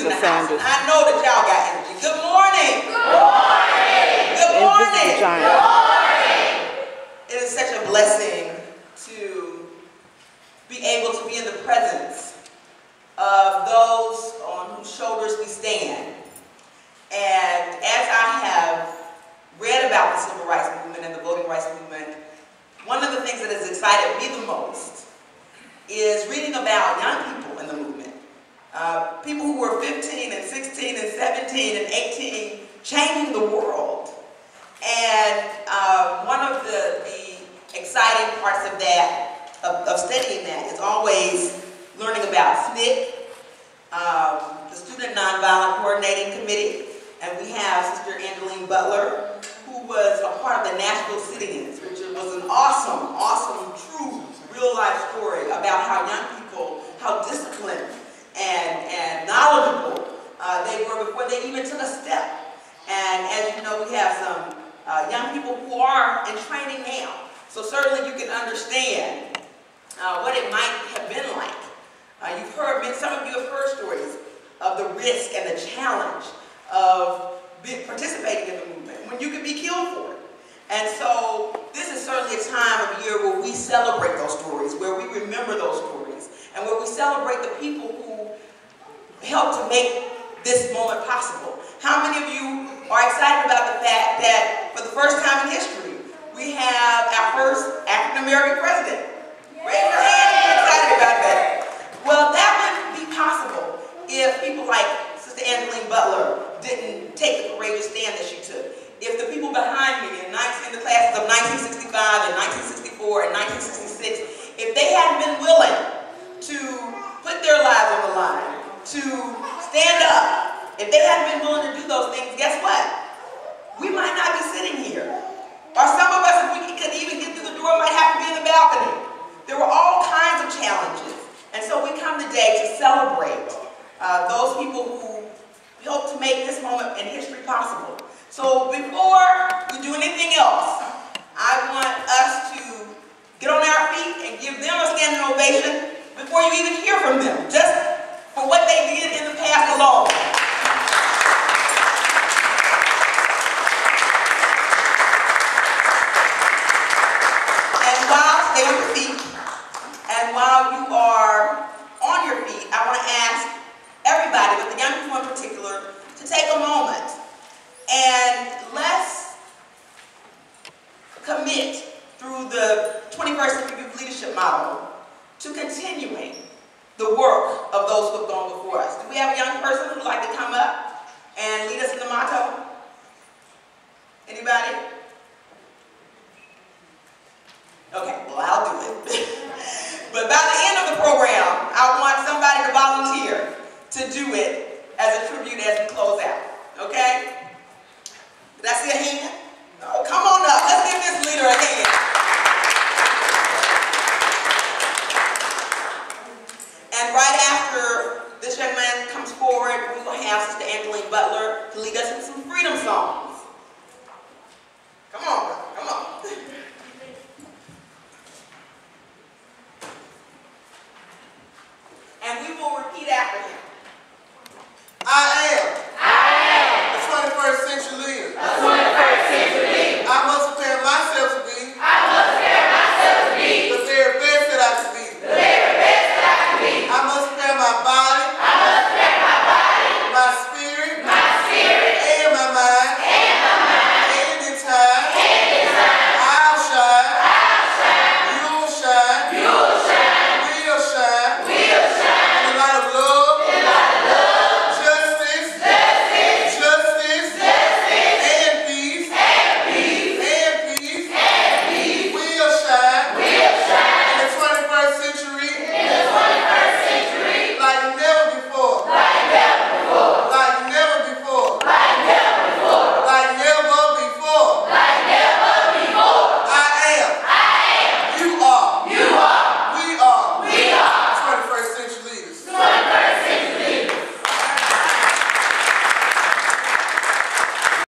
in the house. Sanders. I know that y'all got energy. Good morning. Good morning. Good morning. Giant. Good morning. It is such a blessing to be able to be in the presence of those on whose shoulders we stand. And as I have read about the civil rights movement and the voting rights movement, one of the things that has excited me the most is reading about young people in the movement. People who were 15 and 16 and 17 and 18 changing the world. And one of the exciting parts of that, of studying that, is always learning about SNCC, the Student Nonviolent Coordinating Committee. And we have Sister Angeline Butler, who was a part of the Nashville Sit-ins, which was an awesome, awesome, true, real-life story about how young people, how disciplined and knowledgeable they were before they even took a step. And as you know, we have some young people who are in training now. So certainly you can understand what it might have been like. You've heard, some of you have heard stories of the risk and the challenge of participating in the movement when you could be killed for it. And so this is certainly a time of year where we celebrate those stories, where we remember those stories, and where we celebrate the people who helped to make this moment possible. How many of you are excited about the fact that for the first time in history, we have our first African-American president? Raise your hand if you're excited about that. Well, that wouldn't be possible if people like Sister Angeline Butler didn't take the courageous stand that she took. If the people behind me in the classes of 1965 and 1964 and 1966, if they hadn't been willing to put their lives on the line, to stand up, if they hadn't been willing to do those things, guess what? We might not be sitting here. Or some of us, if we could even get through the door, might have to be in the balcony. There were all kinds of challenges. And so we come today to celebrate those people who helped to make this moment in history possible. So before we do anything else, I want us to get on our feet and give them a standing ovation before you even hear from them, just for what they did in the past alone. And while stay on your feet, and while you are on your feet, I want to ask everybody, but the young people in particular, to take a moment and let's commit through the 21st Century Youth Leadership Model to continuing the work of those who have gone before us. Do we have a young person who would like to come up and lead us in the motto? Anybody? Okay, well, I'll do it. But by the end of the program, I want somebody to volunteer to do it as a tribute as we close out. Okay? Did I see a hand? Oh, come on up. Let's give this leader a hand. And right after this young man comes forward, we will have Sister Angeline Butler to lead us in some freedom songs.